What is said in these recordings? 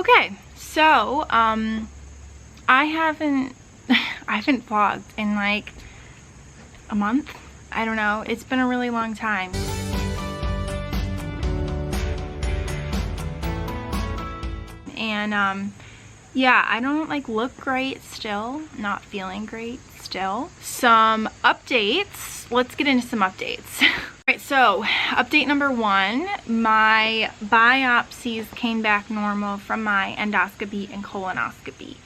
Okay, so I haven't vlogged in like a month. I don't know, it's been a really long time. And yeah, I don't like look great still, not feeling great still. Some updates. Let's get into some updates. Alright, so update number 1, my biopsies came back normal from my endoscopy and colonoscopy.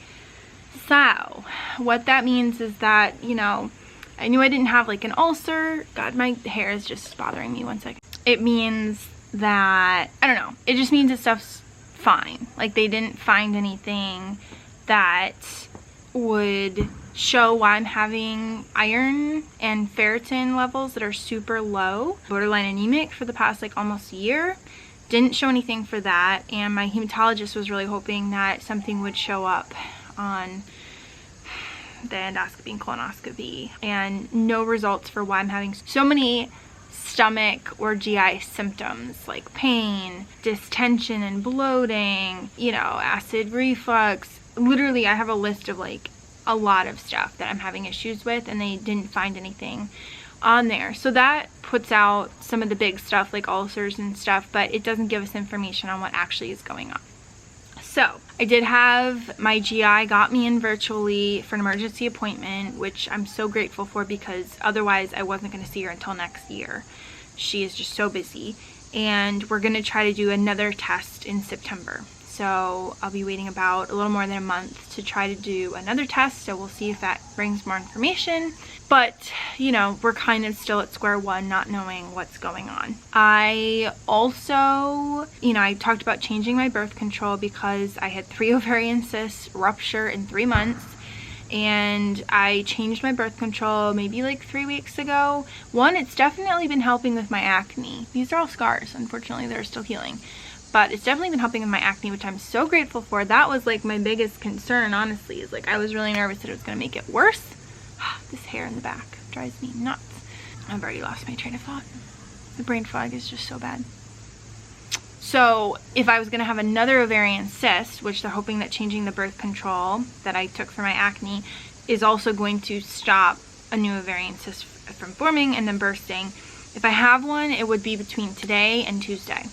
So what that means is that, you know, I knew I didn't have like an ulcer. God, my hair is just bothering me, 1 second. It means that, I don't know, it just means that stuff's fine. Like they didn't find anything that would show why I'm having iron and ferritin levels that are super low. Borderline anemic for the past like almost a year. Didn't show anything for that, and my hematologist was really hoping that something would show up on the endoscopy and colonoscopy, and no results for why I'm having so many stomach or GI symptoms like pain, distension and bloating, you know, acid reflux. Literally, I have a list of like a lot of stuff that I'm having issues with, and they didn't find anything on there. So that puts out some of the big stuff like ulcers and stuff, but it doesn't give us information on what actually is going on. So I did have my GI got me in virtually for an emergency appointment, which I'm so grateful for, because otherwise I wasn't going to see her until next year. She is just so busy, and we're going to try to do another test in September. So I'll be waiting about a little more than a month to try to do another test, so we'll see if that brings more information. But, you know, we're kind of still at square one, not knowing what's going on. I also, you know, I talked about changing my birth control because I had 3 ovarian cysts rupture in 3 months. And I changed my birth control maybe like 3 weeks ago. One, it's definitely been helping with my acne. These are all scars. Unfortunately, they're still healing. But it's definitely been helping with my acne, which I'm so grateful for. That was like my biggest concern, honestly, is like I was really nervous that it was going to make it worse. This hair in the back drives me nuts. I've already lost my train of thought. The brain fog is just so bad. So if I was going to have another ovarian cyst, which they're hoping that changing the birth control that I took for my acne is also going to stop a new ovarian cyst from forming and then bursting. If I have one, it would be between today and Tuesday.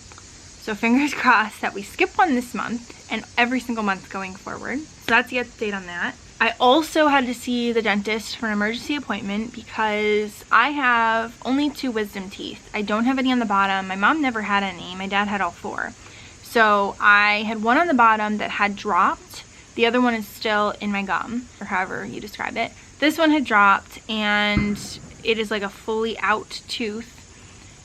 So fingers crossed that we skip one this month and every single month going forward. So that's the update on that. I also had to see the dentist for an emergency appointment because I have only 2 wisdom teeth. I don't have any on the bottom. My mom never had any. My dad had all 4. So I had one on the bottom that had dropped. The other one is still in my gum, or however you describe it. This one had dropped, and it is like a fully out tooth.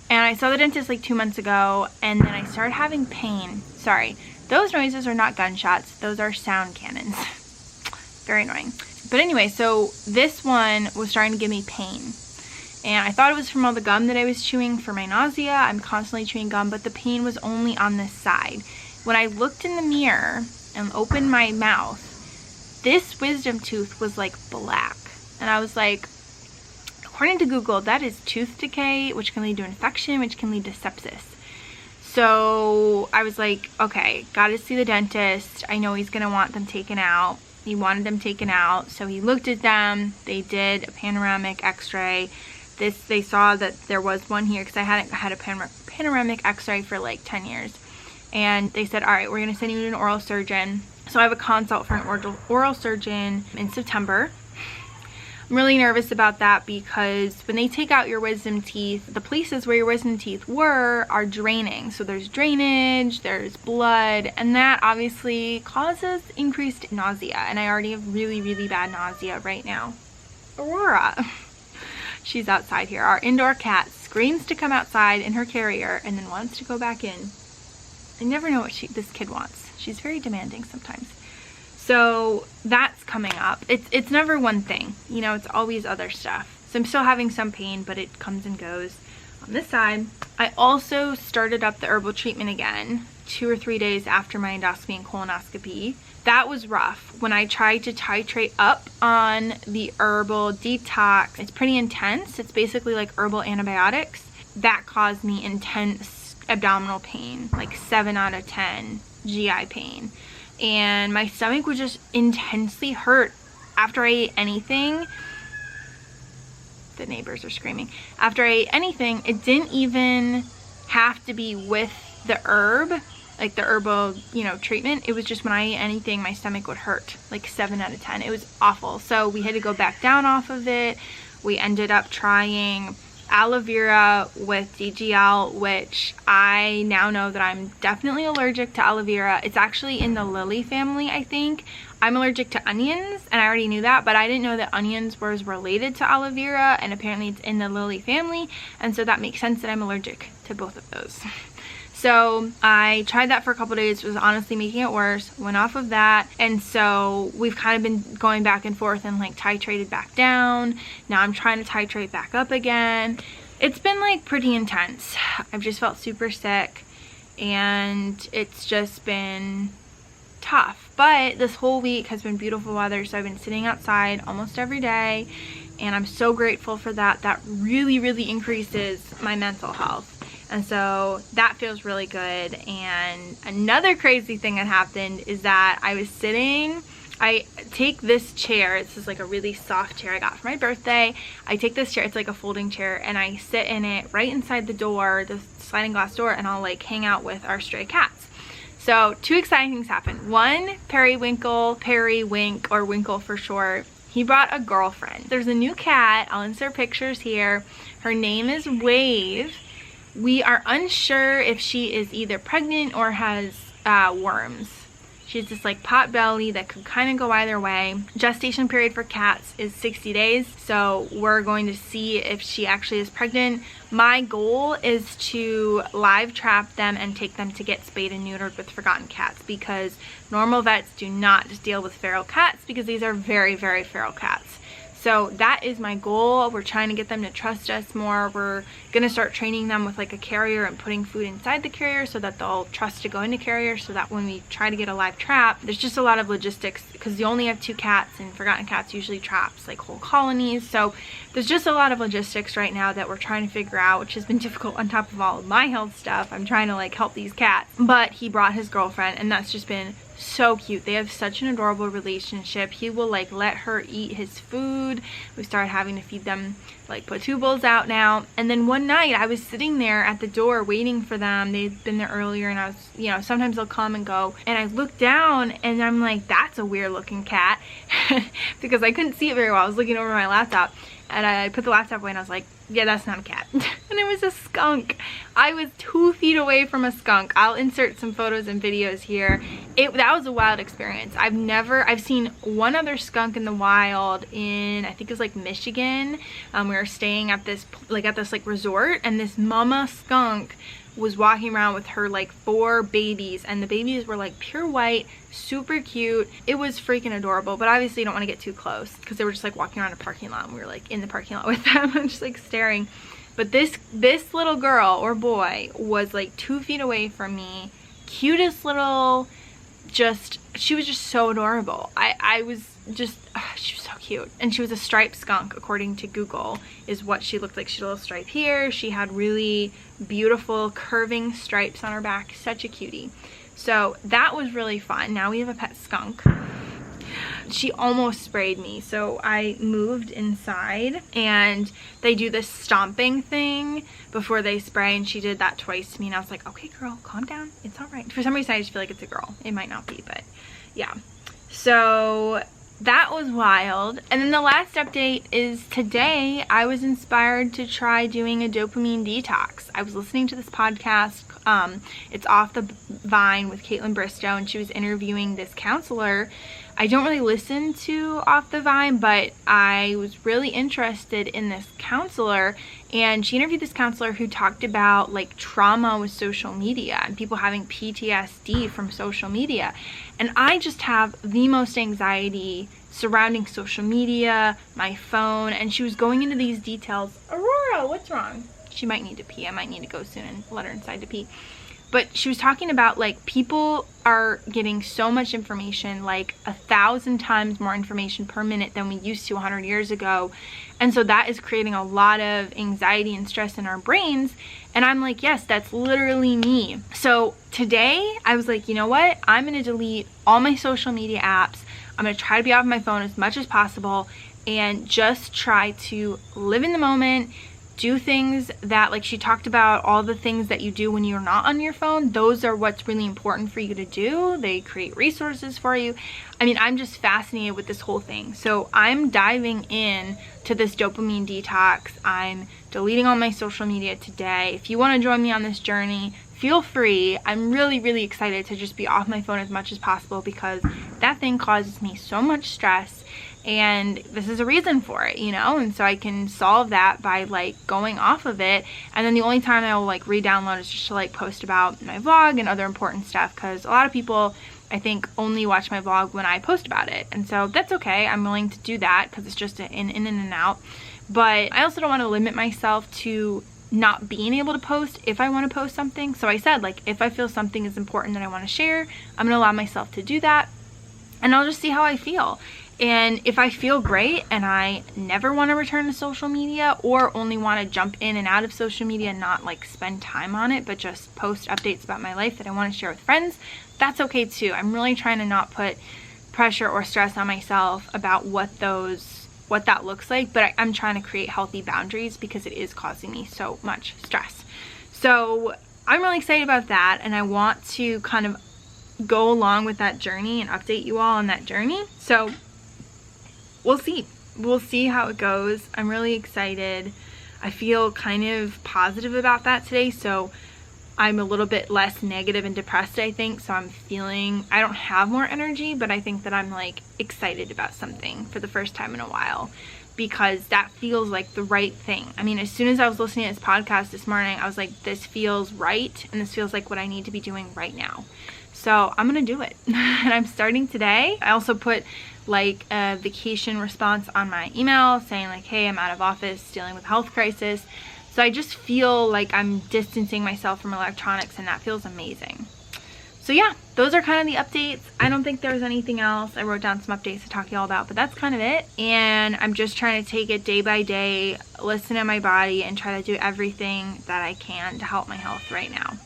And I saw the dentist like 2 months ago, and then I started having pain. Sorry, those noises are not gunshots. Those are sound cannons. Very annoying. But anyway, so this one was starting to give me pain. And I thought it was from all the gum that I was chewing for my nausea. I'm constantly chewing gum, but the pain was only on this side. When I looked in the mirror and opened my mouth, this wisdom tooth was like black. And I was like, according to Google, that is tooth decay, which can lead to infection, which can lead to sepsis. So I was like, okay, gotta see the dentist. I know he's gonna want them taken out. He wanted them taken out, so he looked at them. They did a panoramic x-ray. They saw that there was one here because I hadn't had a panoramic x-ray for like 10 years. And they said, all right, we're gonna send you to an oral surgeon. So I have a consult for an oral surgeon in September. I'm really nervous about that because when they take out your wisdom teeth, the places where your wisdom teeth were are draining. So there's drainage, there's blood, and that obviously causes increased nausea. And I already have really, really bad nausea right now. Aurora, she's outside here. Our indoor cat screams to come outside in her carrier and then wants to go back in. I never know what this kid wants. She's very demanding sometimes. So that's coming up. It's never one thing, you know, it's always other stuff. So I'm still having some pain, but it comes and goes on this side. I also started up the herbal treatment again 2 or 3 days after my endoscopy and colonoscopy. That was rough. When I tried to titrate up on the herbal detox, it's pretty intense. It's basically like herbal antibiotics. That caused me intense abdominal pain, like 7 out of 10 GI pain. and my stomach would just intensely hurt after I ate anything. The neighbors are screaming. After I ate anything, it didn't even have to be with the herb, like the herbal, you know, treatment. It was just when I ate anything, my stomach would hurt, like 7 out of 10. It was awful. So we had to go back down off of it. We ended up trying aloe vera with DGL, which I now know that I'm definitely allergic to aloe vera. It's actually in the lily family, I think. I'm allergic to onions, and I already knew that, but I didn't know that onions was related to aloe vera, and apparently it's in the lily family, and so that makes sense that I'm allergic to both of those. So I tried that for a couple days, was honestly making it worse, went off of that, and so we've kind of been going back and forth and like titrated back down. Now I'm trying to titrate back up again. It's been like pretty intense. I've just felt super sick, and it's just been tough. But this whole week has been beautiful weather, so I've been sitting outside almost every day, and I'm so grateful for that. That really, really increases my mental health. And so that feels really good. And another crazy thing that happened is that I was sitting, I take this chair, this is like a really soft chair I got for my birthday. I take this chair, it's like a folding chair, and I sit in it right inside the door, the sliding glass door, and I'll like hang out with our stray cats. So 2 exciting things happened. One, Periwink, or Winkle for short, he brought a girlfriend. There's a new cat, I'll insert pictures here. Her name is Wave. We are unsure if she is either pregnant or has worms. She has this like pot belly that could kind of go either way. Gestation period for cats is 60 days. So we're going to see if she actually is pregnant. My goal is to live trap them and take them to get spayed and neutered with forgotten cats, because normal vets do not just deal with feral cats, because these are very, very feral cats. So that is my goal. We're trying to get them to trust us more. We're gonna start training them with like a carrier and putting food inside the carrier so that they'll trust to go into carrier, so that when we try to get a live trap, there's just a lot of logistics, because you only have 2 cats, and forgotten cats usually traps like whole colonies. So there's just a lot of logistics right now that we're trying to figure out, which has been difficult on top of all of my health stuff. I'm trying to like help these cats. But he brought his girlfriend, and that's just been so cute. They have such an adorable relationship. He will like let her eat his food. We started having to feed them like potables out now. And then one night I was sitting there at the door waiting for them. They'd been there earlier, and I was, you know, sometimes they'll come and go, and I looked down and I'm like, that's a weird looking cat. Because I couldn't see it very well. I was looking over my laptop, and I put the laptop away, and I was like, yeah, that's not a cat. And it was a skunk. I was 2 feet away from a skunk. I'll insert some photos and videos here. That was a wild experience. I've seen one other skunk in the wild in, I think it was like Michigan. We were staying at this resort, and this mama skunk was walking around with her like 4 babies, and the babies were like pure white, super cute. It was freaking adorable, but obviously you don't want to get too close, because they were just like walking around a parking lot, and we were like in the parking lot with them and just like staring. But this little girl or boy was like 2 feet away from me. Cutest little, she was just so adorable. She was so cute. And she was a striped skunk, according to Google, is what she looked like. She had a little stripe here. She had really beautiful curving stripes on her back. Such a cutie. So that was really fun. Now we have a pet skunk. She almost sprayed me, so I moved inside, and they do this stomping thing before they spray, and she did that twice to me, and I was like, okay girl, calm down, it's all right. For some reason I just feel like it's a girl. It might not be, but yeah. So that was wild. And then the last update is today I was inspired to try doing a dopamine detox. I was listening to this podcast. It's Off the Vine with Caitlin Bristow, and she was interviewing this counselor. I don't really listen to Off the Vine, but I was really interested in this counselor, and she interviewed this counselor who talked about like trauma with social media and people having PTSD from social media. And I just have the most anxiety surrounding social media, my phone, and she was going into these details. Aurora, what's wrong? She might need to pee. I might need to go soon and let her inside to pee. But she was talking about like people are getting so much information, like 1,000 times more information per minute than we used to 100 years ago. And so that is creating a lot of anxiety and stress in our brains. And I'm like, yes, that's literally me. So today I was like, you know what? I'm going to delete all my social media apps. I'm going to try to be off my phone as much as possible and just try to live in the moment, do things that, like she talked about, all the things that you do when you're not on your phone, those are what's really important for you to do. They create resources for you. I mean, I'm just fascinated with this whole thing. So I'm diving in to this dopamine detox. I'm deleting all my social media today. If you want to join me on this journey, feel free. I'm really, really excited to just be off my phone as much as possible because that thing causes me so much stress. And this is a reason for it, you know, and so I can solve that by like going off of it. And then the only time I will like re-download is just to like post about my vlog and other important stuff, because a lot of people, I think, only watch my vlog when I post about it. And so that's okay. I'm willing to do that because it's just an in and out. But I also don't want to limit myself to not being able to post if I want to post something. So I said, like, if I feel something is important that I want to share, I'm going to allow myself to do that. And I'll just see how I feel. And if I feel great and I never want to return to social media, or only want to jump in and out of social media and not like spend time on it, but just post updates about my life that I want to share with friends, that's okay too. I'm really trying to not put pressure or stress on myself about what that looks like, but I'm trying to create healthy boundaries because it is causing me so much stress. So I'm really excited about that, and I want to kind of go along with that journey and update you all on that journey. So we'll see how it goes. I'm really excited. I feel kind of positive about that today, so I'm a little bit less negative and depressed, I think. So I'm feeling, I don't have more energy, but I think that I'm like excited about something for the first time in a while, because that feels like the right thing. I mean, as soon as I was listening to this podcast this morning, I was like, this feels right, and this feels like what I need to be doing right now. So I'm gonna do it. And I'm starting today. I also put like a vacation response on my email saying like, hey, I'm out of office dealing with a health crisis. So I just feel like I'm distancing myself from electronics, and that feels amazing. So yeah, those are kind of the updates. I don't think there's anything else. I wrote down some updates to talk to y'all about, but that's kind of it. And I'm just trying to take it day by day, listen to my body, and try to do everything that I can to help my health right now.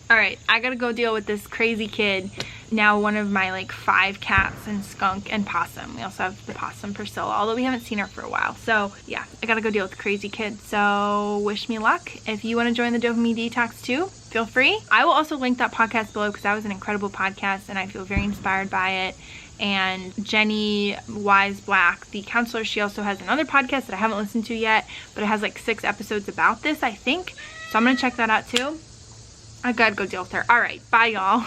All right, I gotta go deal with this crazy kid. Now one of my like 5 cats and Skunk and Possum. We also have the possum Priscilla, although we haven't seen her for a while. So yeah, I gotta go deal with the crazy kid. So wish me luck. If you want to join the Dopamine Detox too, feel free. I will also link that podcast below because that was an incredible podcast and I feel very inspired by it. And Jenny Wise Black, the counselor, she also has another podcast that I haven't listened to yet, but it has like 6 episodes about this, I think. So I'm gonna check that out too. I gotta go deal with her. All right, bye y'all.